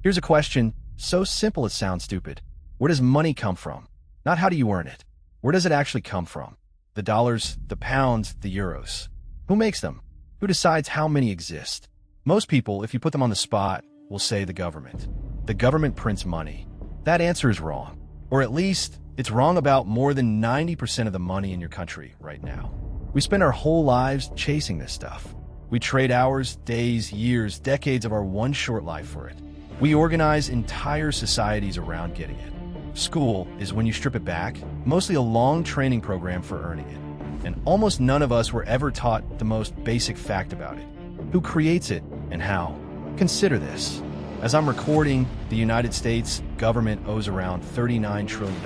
Here's a question so simple it sounds stupid. Where does money come from? Not how do you earn it. Where does it actually come from? The dollars, the pounds, the euros. Who makes them? Who decides how many exist? Most people, if you put them on the spot, will say the government. The government prints money. That answer is wrong. Or at least, it's wrong about more than 90% of the money in your country right now. We spend our whole lives chasing this stuff. We trade hours, days, years, decades of our one short life for it. We organize entire societies around getting it. School is, when you strip it back, mostly a long training program for earning it. And almost none of us were ever taught the most basic fact about it. Who creates it and how? Consider this. As I'm recording, the United States government owes around $39 trillion.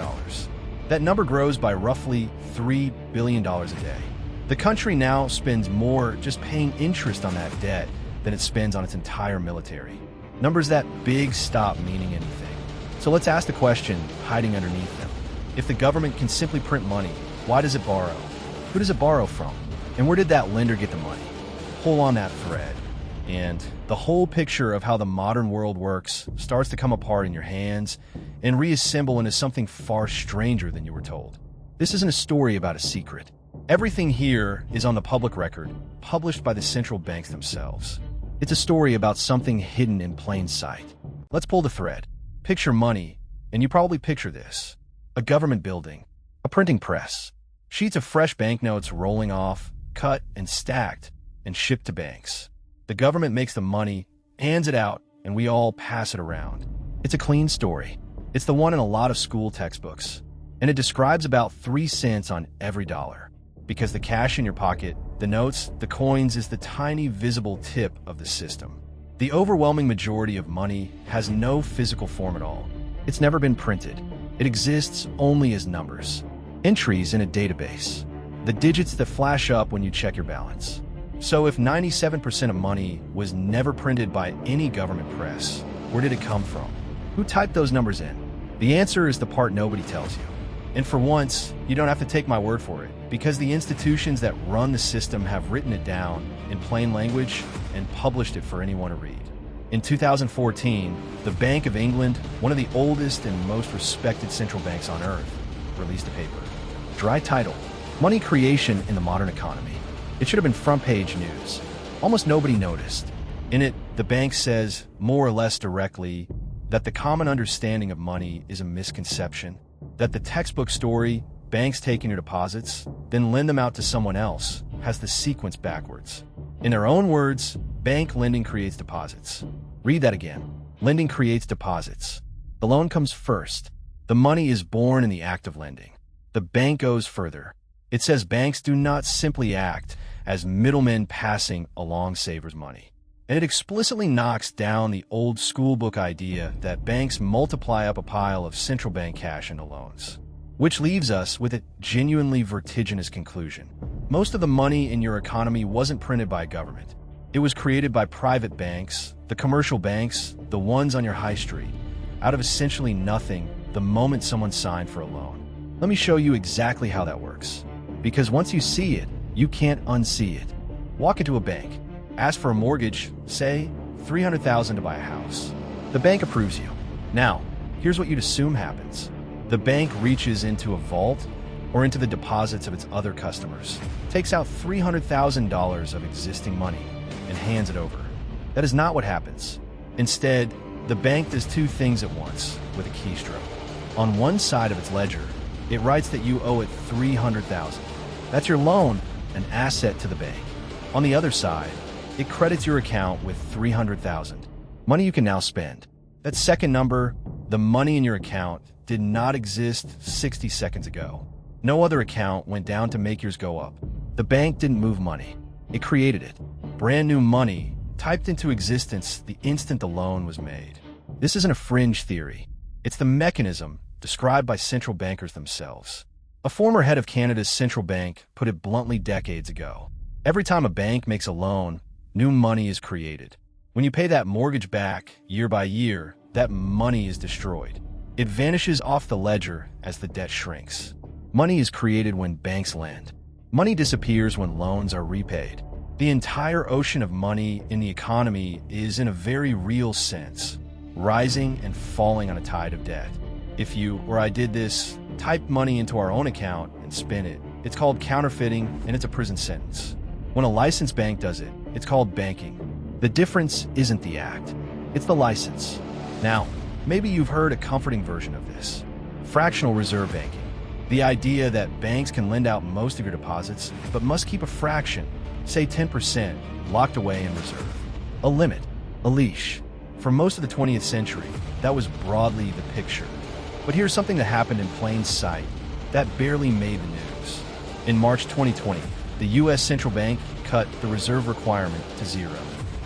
That number grows by roughly $3 billion a day. The country now spends more just paying interest on that debt than it spends on its entire military. Numbers that big stop meaning anything. So let's ask the question hiding underneath them. If the government can simply print money, why does it borrow? Who does it borrow from? And where did that lender get the money? Pull on that thread, and the whole picture of how the modern world works starts to come apart in your hands and reassemble into something far stranger than you were told. This isn't a story about a secret. Everything here is on the public record, published by the central banks themselves. It's a story about something hidden in plain sight. Let's pull the thread. Picture money, and you probably picture this. A government building, a printing press, sheets of fresh banknotes rolling off, cut and stacked, and shipped to banks. The government makes the money, hands it out, and we all pass it around. It's a clean story. It's the one in a lot of school textbooks, and it describes about 3 cents on every dollar. Because the cash in your pocket, the notes, the coins, is the tiny visible tip of the system. The overwhelming majority of money has no physical form at all. It's never been printed. It exists only as numbers, entries in a database, the digits that flash up when you check your balance. So if 97% of money was never printed by any government press, where did it come from? Who typed those numbers in? The answer is the part nobody tells you. And for once, you don't have to take my word for it, because the institutions that run the system have written it down in plain language and published it for anyone to read. In 2014, the Bank of England, one of the oldest and most respected central banks on earth, released a paper. Dry title, Money Creation in the Modern Economy. It should have been front-page news. Almost nobody noticed. In it, the bank says, more or less directly, that the common understanding of money is a misconception, that the textbook story, banks taking your deposits, then lend them out to someone else, has the sequence backwards. In their own words, bank lending creates deposits. Read that again. Lending creates deposits. The loan comes first. The money is born in the act of lending. The bank goes further. It says banks do not simply act as middlemen passing along savers' money. And it explicitly knocks down the old schoolbook idea that banks multiply up a pile of central bank cash into loans. Which leaves us with a genuinely vertiginous conclusion. Most of the money in your economy wasn't printed by government. It was created by private banks, the commercial banks, the ones on your high street, out of essentially nothing the moment someone signed for a loan. Let me show you exactly how that works. Because once you see it, you can't unsee it. Walk into a bank. Ask for a mortgage, say $300,000 to buy a house. The bank approves you. Now, here's what you'd assume happens. The bank reaches into a vault or into the deposits of its other customers, takes out $300,000 of existing money, and hands it over. That is not what happens. Instead, the bank does 2 things at once with a keystroke. On one side of its ledger, it writes that you owe it $300,000. That's your loan, an asset to the bank. On the other side, it credits your account with $300,000, money you can now spend. That second number, the money in your account, did not exist 60 seconds ago. No other account went down to make yours go up. The bank didn't move money. It created it. Brand new money, typed into existence the instant the loan was made. This isn't a fringe theory. It's the mechanism described by central bankers themselves. A former head of Canada's central bank put it bluntly decades ago. Every time a bank makes a loan, new money is created. When you pay that mortgage back year by year, that money is destroyed. It vanishes off the ledger as the debt shrinks. Money is created when banks lend. Money disappears when loans are repaid. The entire ocean of money in the economy is, in a very real sense, rising and falling on a tide of debt. If you, or I did this, type money into our own account and spin it, it's called counterfeiting and it's a prison sentence. When a licensed bank does it, it's called banking. The difference isn't the act, it's the license. Now, maybe you've heard a comforting version of this. Fractional reserve banking. The idea that banks can lend out most of your deposits, but must keep a fraction, say 10%, locked away in reserve. A limit, a leash. For most of the 20th century, that was broadly the picture. But here's something that happened in plain sight that barely made the news. In March 2020, the U.S. Central Bank cut the reserve requirement to 0.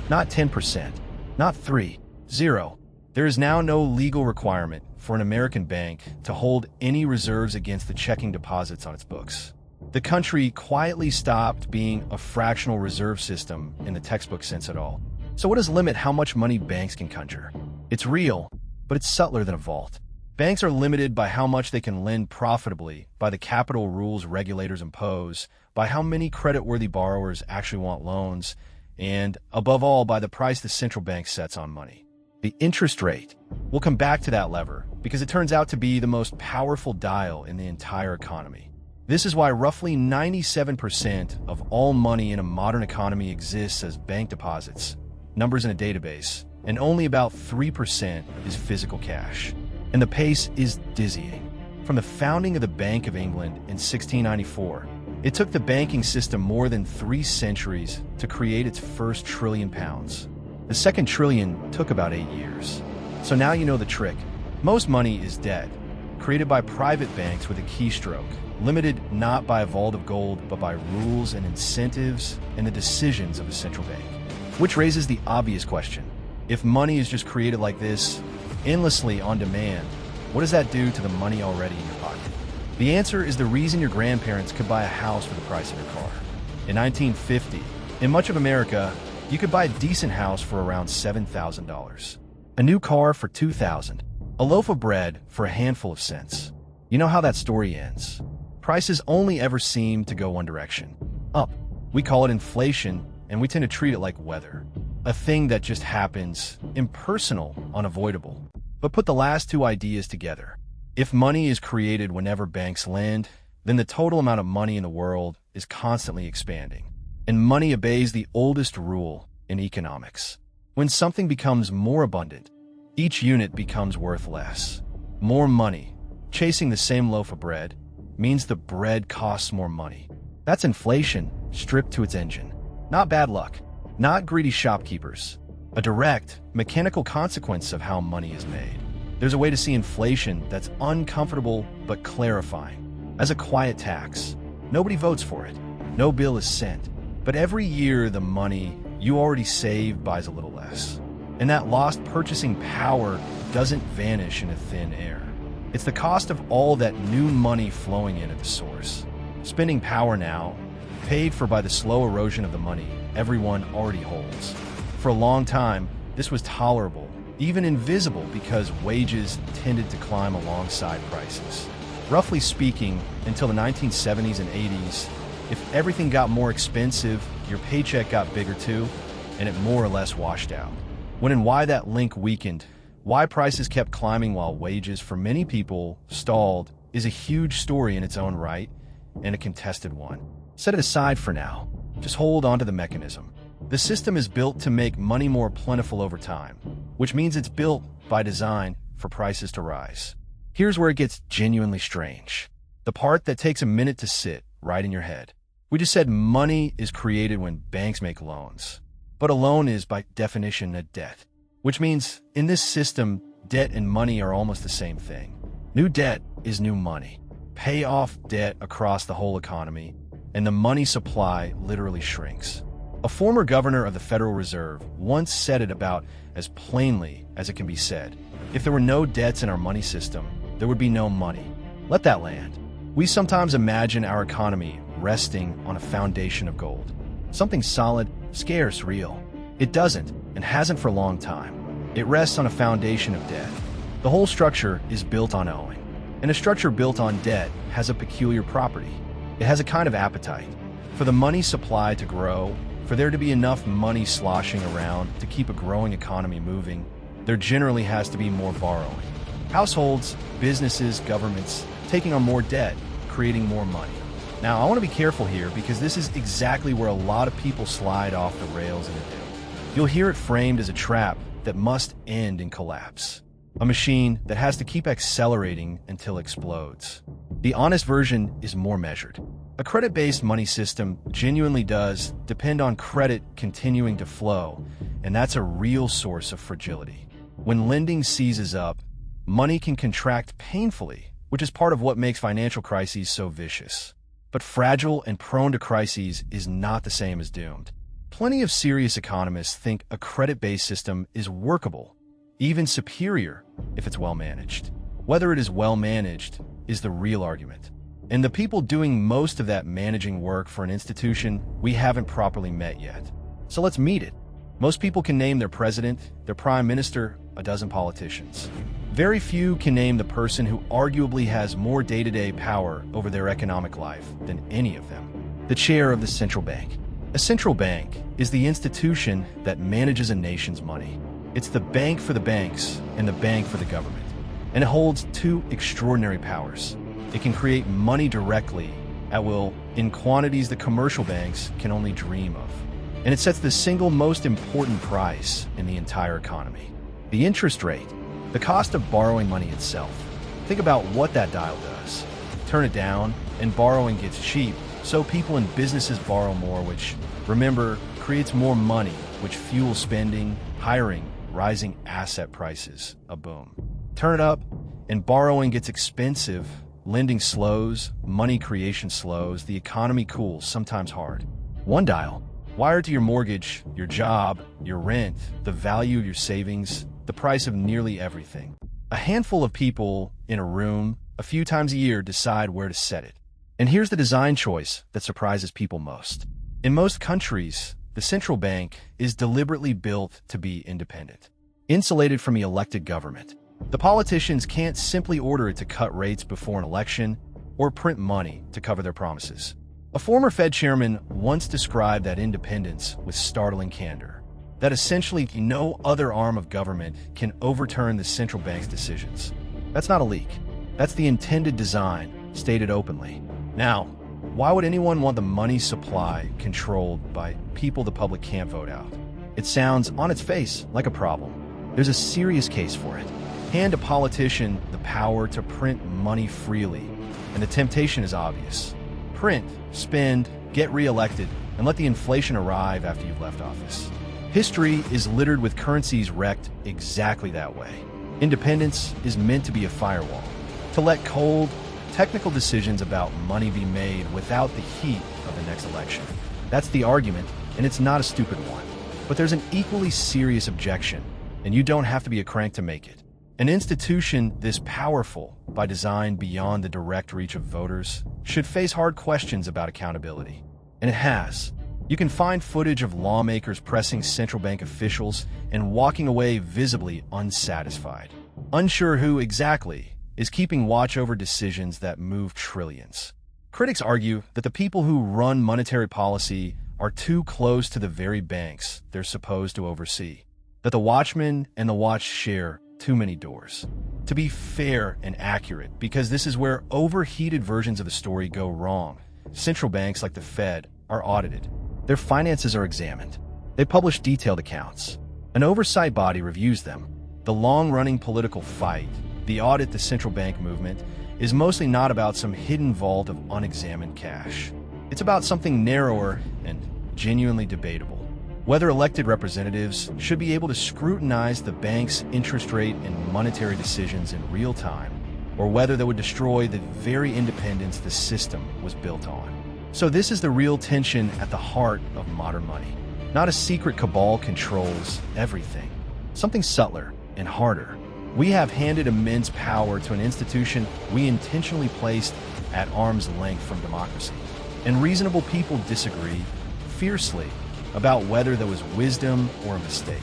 Not 10%, not 3, 0. There is now no legal requirement for an American bank to hold any reserves against the checking deposits on its books. The country quietly stopped being a fractional reserve system in the textbook sense at all. So what does limit how much money banks can conjure? It's real, but it's subtler than a vault. Banks are limited by how much they can lend profitably, by the capital rules regulators impose, by how many creditworthy borrowers actually want loans, and, above all, by the price the central bank sets on money. The interest rate. We'll come back to that lever, because it turns out to be the most powerful dial in the entire economy. This is why roughly 97% of all money in a modern economy exists as bank deposits, numbers in a database, and only about 3% is physical cash. And the pace is dizzying. From the founding of the Bank of England in 1694, it took the banking system more than 3 centuries to create its first £1 trillion. The second trillion took about 8 years. So now you know the trick. Most money is debt, created by private banks with a keystroke, limited not by a vault of gold, but by rules and incentives and the decisions of a central bank. Which raises the obvious question. If money is just created like this, endlessly on demand, what does that do to the money already in your pocket? The answer is the reason your grandparents could buy a house for the price of your car. In 1950, in much of America, you could buy a decent house for around $7,000. A new car for $2,000. A loaf of bread for a handful of cents. You know how that story ends. Prices only ever seem to go one direction. Up. We call it inflation, and we tend to treat it like weather. A thing that just happens, impersonal, unavoidable. But put the last two ideas together. If money is created whenever banks lend, then the total amount of money in the world is constantly expanding. And money obeys the oldest rule in economics. When something becomes more abundant, each unit becomes worth less. More money, chasing the same loaf of bread, means the bread costs more money. That's inflation stripped to its engine. Not bad luck. Not greedy shopkeepers. A direct, mechanical consequence of how money is made. There's a way to see inflation that's uncomfortable but clarifying. As a quiet tax. Nobody votes for it. No bill is sent. But every year the money you already saved buys a little less. And that lost purchasing power doesn't vanish in a thin air. It's the cost of all that new money flowing in at the source. Spending power now, paid for by the slow erosion of the money everyone already holds. For a long time, this was tolerable, even invisible, because wages tended to climb alongside prices. Roughly speaking, until the 1970s and 80s, if everything got more expensive, your paycheck got bigger too, and it more or less washed out. When and why that link weakened, why prices kept climbing while wages for many people stalled, is a huge story in its own right, and a contested one. Set it aside for now. Just hold on to the mechanism. The system is built to make money more plentiful over time, which means it's built, by design, for prices to rise. Here's where it gets genuinely strange. The part that takes a minute to sit right in your head. We just said money is created when banks make loans. But a loan is, by definition, a debt. Which means, in this system, debt and money are almost the same thing. New debt is new money. Pay off debt across the whole economy, and the money supply literally shrinks. A former governor of the Federal Reserve once said it about as plainly as it can be said. If there were no debts in our money system, there would be no money. Let that land. We sometimes imagine our economy resting on a foundation of gold. Something solid, scarce, real. It doesn't, and hasn't for a long time. It rests on a foundation of debt. The whole structure is built on owing. And a structure built on debt has a peculiar property. It has a kind of appetite. For the money supply to grow, for there to be enough money sloshing around to keep a growing economy moving, there generally has to be more borrowing. Households, businesses, governments taking on more debt, creating more money. Now, I want to be careful here because this is exactly where a lot of people slide off the rails into doom. You'll hear it framed as a trap that must end in collapse. A machine that has to keep accelerating until it explodes. The honest version is more measured. A credit-based money system genuinely does depend on credit continuing to flow, and that's a real source of fragility. When lending seizes up, money can contract painfully, which is part of what makes financial crises so vicious. But fragile and prone to crises is not the same as doomed. Plenty of serious economists think a credit-based system is workable, even superior if it's well managed. Whether it is well managed is the real argument. And the people doing most of that managing work for an institution we haven't properly met yet. So let's meet it. Most people can name their president, their prime minister, a dozen politicians. Very few can name the person who arguably has more day-to-day power over their economic life than any of them. The chair of the central bank. A central bank is the institution that manages a nation's money. It's the bank for the banks and the bank for the government. And it holds two extraordinary powers. It can create money directly at will in quantities that commercial banks can only dream of. And it sets the single most important price in the entire economy. The interest rate, the cost of borrowing money itself. Think about what that dial does. Turn it down, and borrowing gets cheap, so people and businesses borrow more, which, remember, creates more money, which fuels spending, hiring, rising asset prices, a boom. Turn it up, and borrowing gets expensive, lending slows, money creation slows, the economy cools, sometimes hard. One dial, wired to your mortgage, your job, your rent, the value of your savings, the price of nearly everything. A handful of people in a room a few times a year decide where to set it. And here's the design choice that surprises people most. In most countries, the central bank is deliberately built to be independent, insulated from the elected government. The politicians can't simply order it to cut rates before an election or print money to cover their promises. A former Fed chairman once described that independence with startling candor. That essentially no other arm of government can overturn the central bank's decisions. That's not a leak. That's the intended design, stated openly. Now, why would anyone want the money supply controlled by people the public can't vote out? It sounds, on its face, like a problem. There's a serious case for it. Hand a politician the power to print money freely, and the temptation is obvious. Print, spend, get reelected, and let the inflation arrive after you've left office. History is littered with currencies wrecked exactly that way. Independence is meant to be a firewall, to let cold, technical decisions about money be made without the heat of the next election. That's the argument, and it's not a stupid one. But there's an equally serious objection, and you don't have to be a crank to make it. An institution this powerful, by design beyond the direct reach of voters, should face hard questions about accountability. And it has. You can find footage of lawmakers pressing central bank officials and walking away visibly unsatisfied, unsure who exactly is keeping watch over decisions that move trillions. Critics argue that the people who run monetary policy are too close to the very banks they're supposed to oversee, that the watchmen and the watched share too many doors. To be fair and accurate, because this is where overheated versions of the story go wrong, central banks like the Fed are audited. Their finances are examined. They publish detailed accounts. An oversight body reviews them. The long-running political fight, the audit the central bank movement, is mostly not about some hidden vault of unexamined cash. It's about something narrower and genuinely debatable. Whether elected representatives should be able to scrutinize the bank's interest rate and monetary decisions in real time, or whether they would destroy the very independence the system was built on. So this is the real tension at the heart of modern money. Not a secret cabal controls everything. Something subtler and harder. We have handed immense power to an institution we intentionally placed at arm's length from democracy. And reasonable people disagree fiercely about whether there was wisdom or a mistake.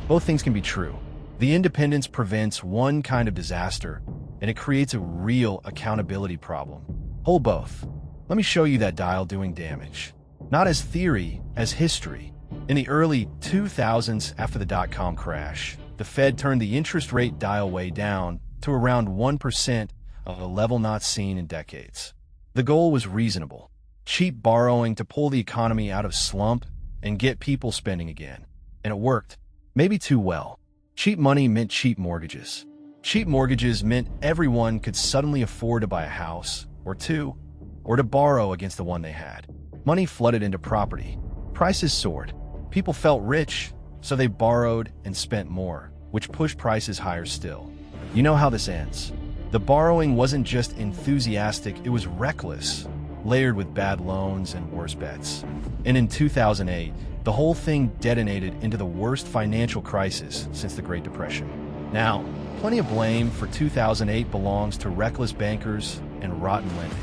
Both things can be true. The independence prevents one kind of disaster, and it creates a real accountability problem. Hold both. Let me show you that dial doing damage. Not as theory, as history. In the early 2000s, after the dot-com crash, the Fed turned the interest rate dial way down to around 1%, of a level not seen in decades. The goal was reasonable: cheap borrowing to pull the economy out of slump and get people spending again. And it worked. Maybe too well. Cheap money meant cheap mortgages. Cheap mortgages meant everyone could suddenly afford to buy a house, or two, or to borrow against the one they had. Money flooded into property. Prices soared. People felt rich, so they borrowed and spent more, which pushed prices higher still. You know how this ends. The borrowing wasn't just enthusiastic, it was reckless, layered with bad loans and worse bets. And in 2008, the whole thing detonated into the worst financial crisis since the Great Depression. Now, plenty of blame for 2008 belongs to reckless bankers and rotten lending.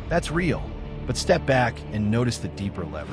That's real, but step back and notice the deeper lever.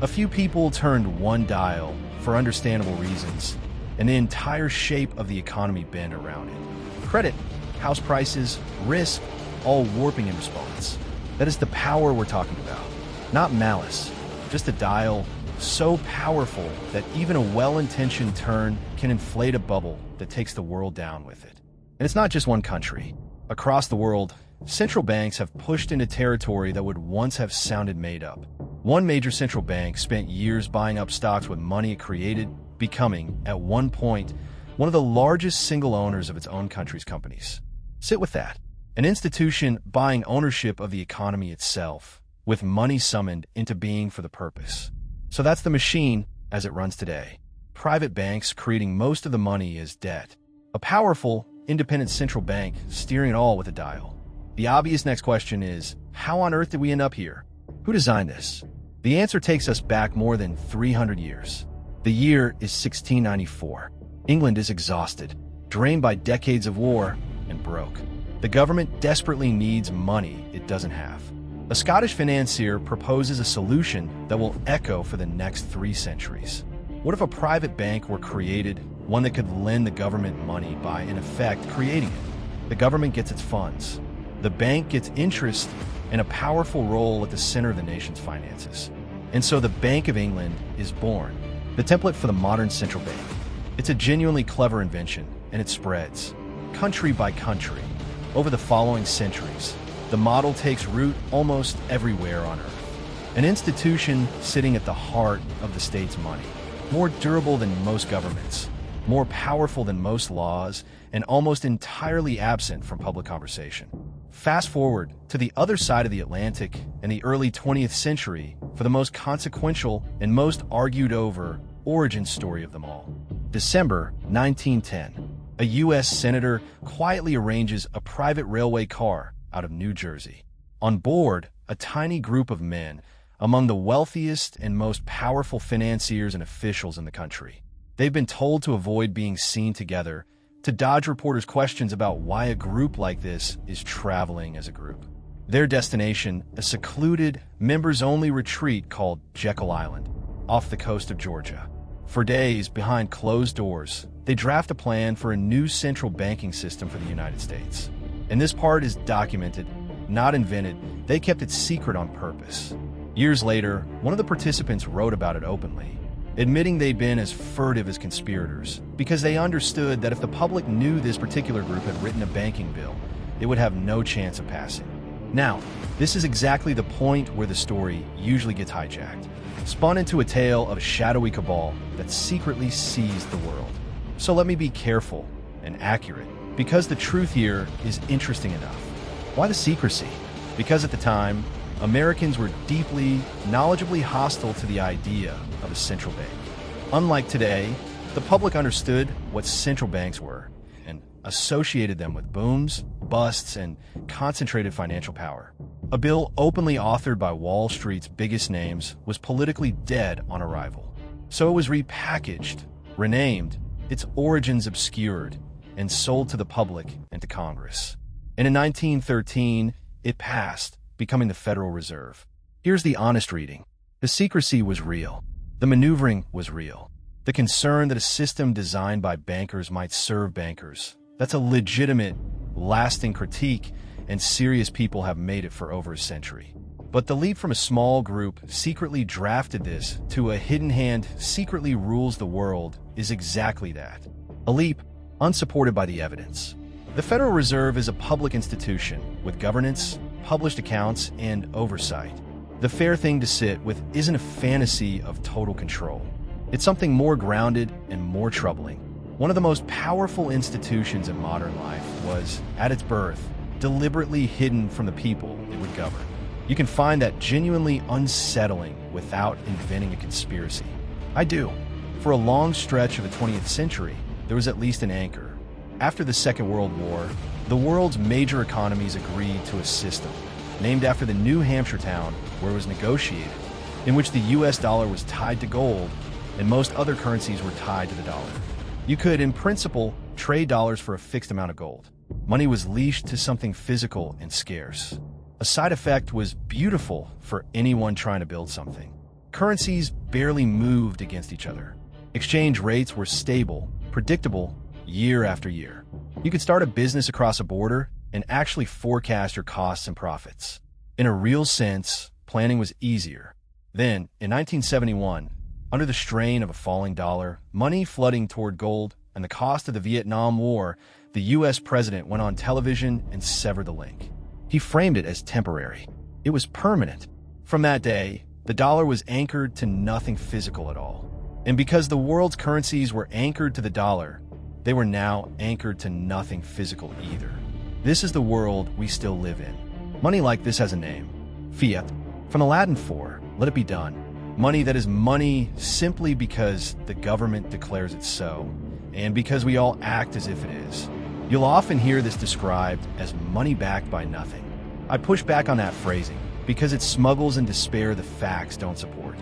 A few people turned one dial for understandable reasons, and the entire shape of the economy bent around it. Credit, house prices, risk, all warping in response. That is the power we're talking about, not malice, just a dial so powerful that even a well-intentioned turn can inflate a bubble that takes the world down with it. And it's not just one country. Across the world, central banks have pushed into territory that would once have sounded made up. One major central bank spent years buying up stocks with money it created, becoming, at one point, one of the largest single owners of its own country's companies. Sit with that. An institution buying ownership of the economy itself, with money summoned into being for the purpose. So that's the machine as it runs today. Private banks creating most of the money as debt. A powerful, independent central bank steering it all with a dial. The obvious next question is, how on earth did we end up here? Who designed this? The answer takes us back more than 300 years. The year is 1694. England is exhausted, drained by decades of war, and broke. The government desperately needs money it doesn't have. A Scottish financier proposes a solution that will echo for the next 3 centuries. What if a private bank were created, one that could lend the government money by, in effect, creating it? The government gets its funds. The bank gets interest and a powerful role at the center of the nation's finances. And so the Bank of England is born, the template for the modern central bank. It's a genuinely clever invention, and it spreads, country by country, over the following centuries. The model takes root almost everywhere on Earth. An institution sitting at the heart of the state's money, more durable than most governments, more powerful than most laws, and almost entirely absent from public conversation. Fast forward to the other side of the Atlantic in the early 20th century for the most consequential and most argued over origin story of them all. December 1910, a U.S. senator quietly arranges a private railway car out of New Jersey. On board, a tiny group of men, among the wealthiest and most powerful financiers and officials in the country. They've been told to avoid being seen together, to dodge reporters' questions about why a group like this is traveling as a group. Their destination, a secluded, members-only retreat called Jekyll Island, off the coast of Georgia. For days, behind closed doors, they draft a plan for a new central banking system for the United States. And this part is documented, not invented. They kept it secret on purpose. Years later, one of the participants wrote about it openly, admitting they'd been as furtive as conspirators because they understood that if the public knew this particular group had written a banking bill, it would have no chance of passing. Now, this is exactly the point where the story usually gets hijacked, spun into a tale of a shadowy cabal that secretly seized the world. So let me be careful and accurate, because the truth here is interesting enough. Why the secrecy? Because at the time, Americans were deeply, knowledgeably hostile to the idea of a central bank. Unlike today, the public understood what central banks were and associated them with booms, busts, and concentrated financial power. A bill openly authored by Wall Street's biggest names was politically dead on arrival. So it was repackaged, renamed, its origins obscured, and sold to the public and to Congress. And in 1913, it passed, becoming the Federal Reserve. Here's the honest reading. The secrecy was real. The maneuvering was real. The concern that a system designed by bankers might serve bankers. That's a legitimate, lasting critique, and serious people have made it for over a century. But the leap from a small group secretly drafted this to a hidden hand secretly rules the world is exactly that. A leap unsupported by the evidence. The Federal Reserve is a public institution with governance, published accounts, and oversight. The fair thing to sit with isn't a fantasy of total control. It's something more grounded and more troubling. One of the most powerful institutions in modern life was, at its birth, deliberately hidden from the people it would govern. You can find that genuinely unsettling without inventing a conspiracy. I do. For a long stretch of the 20th century, there was at least an anchor. After the Second World War, the world's major economies agreed to a system, named after the New Hampshire town where it was negotiated, in which the US dollar was tied to gold and most other currencies were tied to the dollar. You could, in principle, trade dollars for a fixed amount of gold. Money was leashed to something physical and scarce. A side effect was beautiful for anyone trying to build something. Currencies barely moved against each other. Exchange rates were stable, predictable, year after year. You could start a business across a border and actually forecast your costs and profits. In a real sense, planning was easier. Then, in 1971, under the strain of a falling dollar, money flooding toward gold, and the cost of the Vietnam War, the U.S. president went on television and severed the link. He framed it as temporary. It was permanent. From that day, the dollar was anchored to nothing physical at all. And because the world's currencies were anchored to the dollar, they were now anchored to nothing physical either. This is the world we still live in. Money like this has a name: fiat, from the Latin for "let it be done." Money that is money simply because the government declares it so, and because we all act as if it is. You'll often hear this described as money backed by nothing. I push back on that phrasing because it smuggles in despair the facts don't support.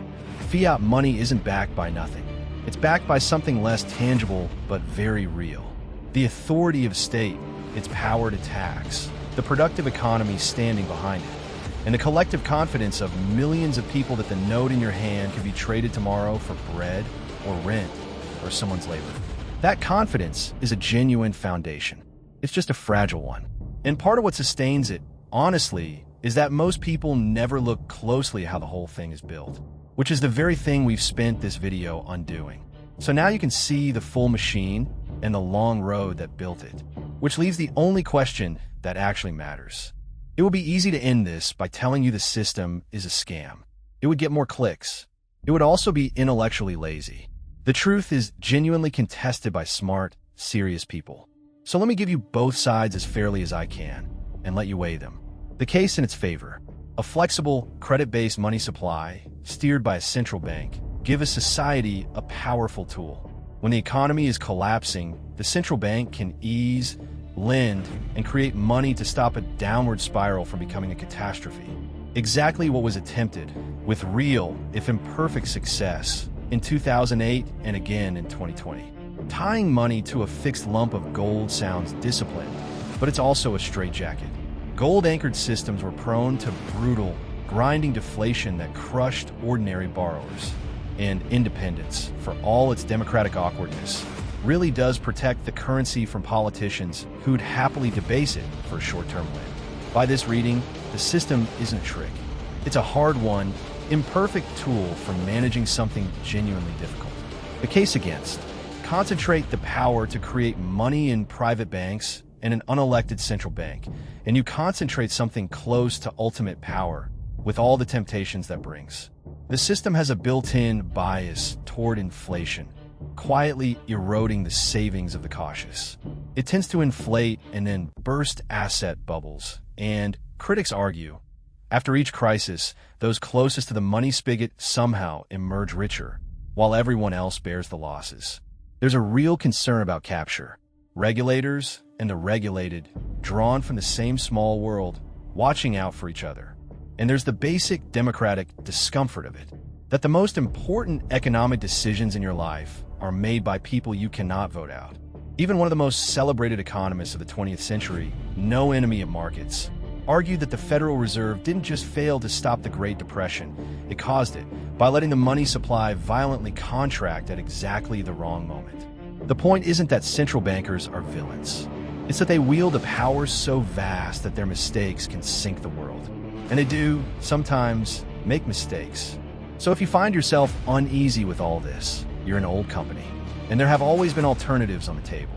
Fiat money isn't backed by nothing. It's backed by something less tangible but very real. The authority of state, its power to tax, the productive economy standing behind it, and the collective confidence of millions of people that the note in your hand can be traded tomorrow for bread or rent or someone's labor. That confidence is a genuine foundation. It's just a fragile one. And part of what sustains it, honestly, is that most people never look closely at how the whole thing is built, which is the very thing we've spent this video undoing. So now you can see the full machine and the long road that built it, which leaves the only question that actually matters. It would be easy to end this by telling you the system is a scam. It would get more clicks. It would also be intellectually lazy. The truth is genuinely contested by smart, serious people. So let me give you both sides as fairly as I can and let you weigh them. The case in its favor: a flexible, credit-based money supply steered by a central bank give a society a powerful tool. When the economy is collapsing, the central bank can ease, lend, and create money to stop a downward spiral from becoming a catastrophe. Exactly what was attempted, with real, if imperfect success, in 2008 and again in 2020. Tying money to a fixed lump of gold sounds disciplined, but it's also a straitjacket. Gold-anchored systems were prone to brutal, grinding deflation that crushed ordinary borrowers. And independence, for all its democratic awkwardness, really does protect the currency from politicians who'd happily debase it for a short-term win. By this reading, the system isn't a trick. It's a hard-won, imperfect tool for managing something genuinely difficult. The case against: concentrate the power to create money in private banks and an unelected central bank, and you concentrate something close to ultimate power with all the temptations that brings. The system has a built-in bias toward inflation, quietly eroding the savings of the cautious. It tends to inflate and then burst asset bubbles, and critics argue, after each crisis, those closest to the money spigot somehow emerge richer, while everyone else bears the losses. There's a real concern about capture. Regulators and the regulated, drawn from the same small world, watching out for each other. And there's the basic democratic discomfort of it, that the most important economic decisions in your life are made by people you cannot vote out. Even one of the most celebrated economists of the 20th century, no enemy of markets, argued that the Federal Reserve didn't just fail to stop the Great Depression, it caused it by letting the money supply violently contract at exactly the wrong moment. The point isn't that central bankers are villains. It's that they wield a power so vast that their mistakes can sink the world. And they do, sometimes, make mistakes. So if you find yourself uneasy with all this, you're an old company. And there have always been alternatives on the table.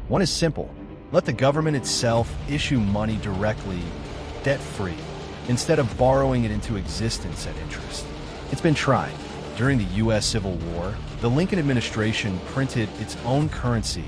One is simple. Let the government itself issue money directly, debt-free, instead of borrowing it into existence at interest. It's been tried. During the U.S. Civil War, the Lincoln administration printed its own currency,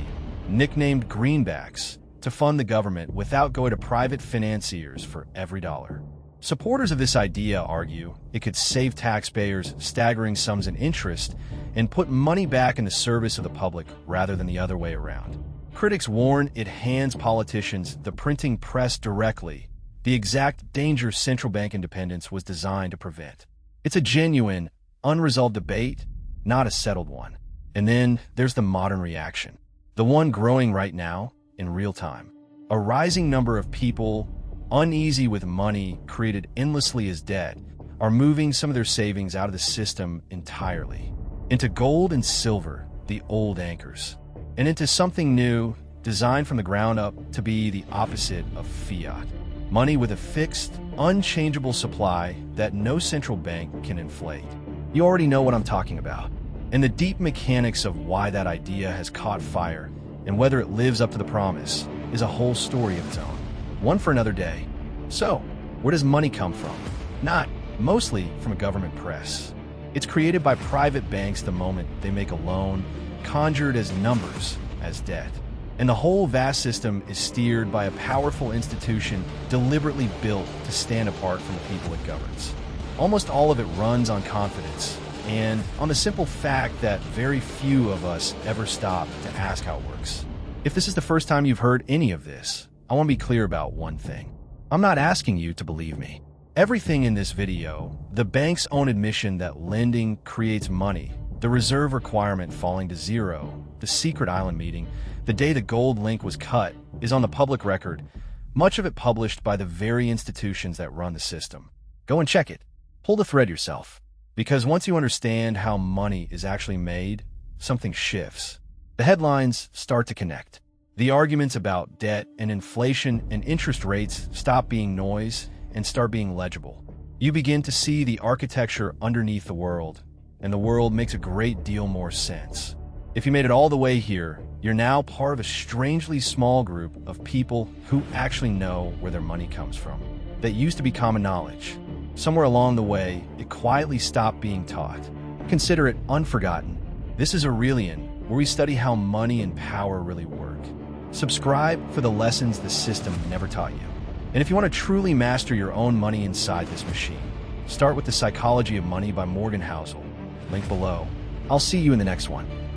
nicknamed greenbacks, to fund the government without going to private financiers for every dollar. Supporters of this idea argue it could save taxpayers staggering sums in interest and put money back in the service of the public rather than the other way around. Critics warn it hands politicians the printing press directly, the exact danger central bank independence was designed to prevent. It's a genuine, unresolved debate, not a settled one. And then there's the modern reaction, the one growing right now in real time. A rising number of people, uneasy with money created endlessly as debt, are moving some of their savings out of the system entirely, into gold and silver, the old anchors, and into something new, designed from the ground up to be the opposite of fiat. Money with a fixed, unchangeable supply that no central bank can inflate. You already know what I'm talking about, and the deep mechanics of why that idea has caught fire and whether it lives up to the promise is a whole story of its own. One for another day. So, where does money come from? Not mostly from a government press. It's created by private banks the moment they make a loan, conjured as numbers, as debt. And the whole vast system is steered by a powerful institution deliberately built to stand apart from the people it governs. Almost all of it runs on confidence and on the simple fact that very few of us ever stop to ask how it works. If this is the first time you've heard any of this, I want to be clear about one thing. I'm not asking you to believe me. Everything in this video, the bank's own admission that lending creates money, the reserve requirement falling to zero, the secret island meeting, the day the gold link was cut, is on the public record, much of it published by the very institutions that run the system. Go and check it. Pull the thread yourself. Because once you understand how money is actually made, something shifts. The headlines start to connect. The arguments about debt and inflation and interest rates stop being noise and start being legible. You begin to see the architecture underneath the world, and the world makes a great deal more sense. If you made it all the way here, you're now part of a strangely small group of people who actually know where their money comes from. That used to be common knowledge. Somewhere along the way, it quietly stopped being taught. Consider it unforgotten. This is Aurelian, where we study how money and power really work. Subscribe for the lessons the system never taught you. And if you want to truly master your own money inside this machine, start with The Psychology of Money by Morgan Housel. Link below. I'll see you in the next one.